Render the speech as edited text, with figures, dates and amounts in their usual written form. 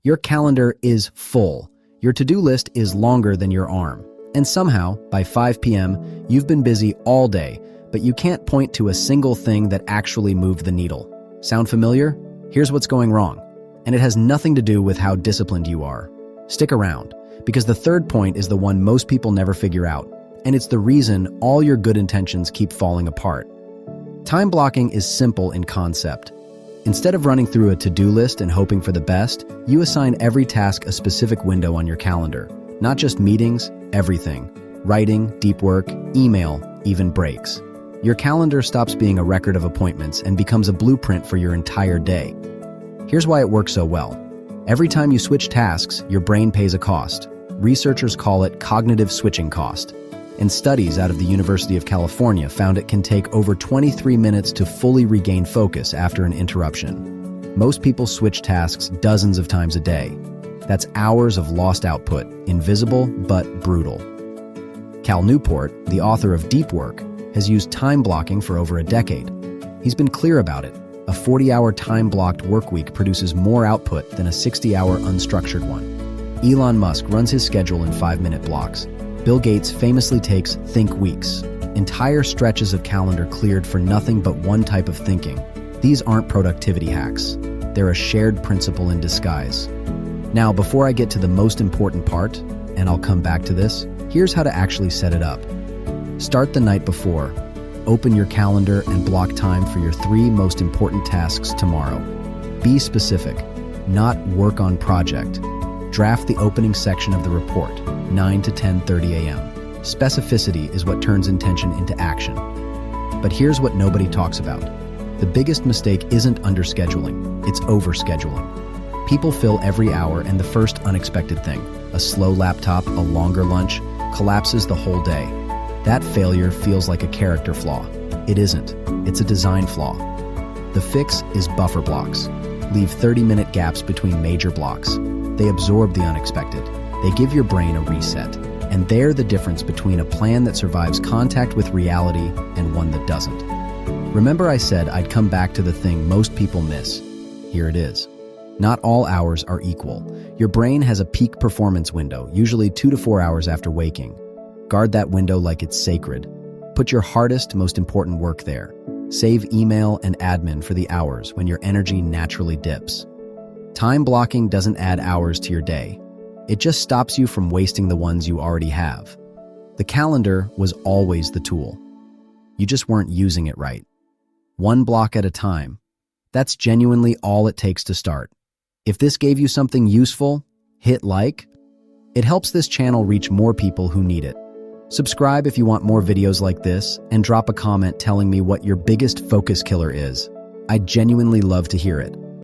Your calendar is full. Your to-do list is longer than your arm. And somehow, by 5 p.m., you've been busy all day, but you can't point to a single thing that actually moved the needle. Sound familiar? Here's what's going wrong. And it has nothing to do with how disciplined you are. Stick around, because the third point is the one most people never figure out, and it's the reason all your good intentions keep falling apart. Time blocking is simple in concept. Instead of running through a to-do list and hoping for the best, you assign every task a specific window on your calendar. Not just meetings, everything. Writing, deep work, email, even breaks. Your calendar stops being a record of appointments and becomes a blueprint for your entire day. Here's why it works so well. Every time you switch tasks, your brain pays a cost. Researchers call it cognitive switching cost. And studies out of the University of California found it can take over 23 minutes to fully regain focus after an interruption. Most people switch tasks dozens of times a day. That's hours of lost output, invisible but brutal. Cal Newport, the author of Deep Work, has used time blocking for over a decade. He's been clear about it. A 40-hour time-blocked workweek produces more output than a 60-hour unstructured one. Elon Musk runs his schedule in 5-minute blocks. Bill Gates famously takes think weeks. Entire stretches of calendar cleared for nothing but one type of thinking. These aren't productivity hacks. They're a shared principle in disguise. Now, before I get to the most important part, and I'll come back to this, here's how to actually set it up. Start the night before. Open your calendar and block time for your 3 most important tasks tomorrow. Be specific, not work on project. Draft the opening section of the report, 9 to 10:30 a.m. Specificity is what turns intention into action. But here's what nobody talks about. The biggest mistake isn't underscheduling, it's overscheduling. People fill every hour, and the first unexpected thing, a slow laptop, a longer lunch, collapses the whole day. That failure feels like a character flaw. It isn't. It's a design flaw. The fix is buffer blocks. Leave 30-minute gaps between major blocks. They absorb the unexpected. They give your brain a reset. And they're the difference between a plan that survives contact with reality and one that doesn't. Remember I said I'd come back to the thing most people miss. Here it is. Not all hours are equal. Your brain has a peak performance window, usually 2 to 4 hours after waking. Guard that window like it's sacred. Put your hardest, most important work there. Save email and admin for the hours when your energy naturally dips. Time blocking doesn't add hours to your day. It just stops you from wasting the ones you already have. The calendar was always the tool. You just weren't using it right. One block at a time. That's genuinely all it takes to start. If this gave you something useful, hit like. It helps this channel reach more people who need it. Subscribe if you want more videos like this, and drop a comment telling me what your biggest focus killer is. I'd genuinely love to hear it.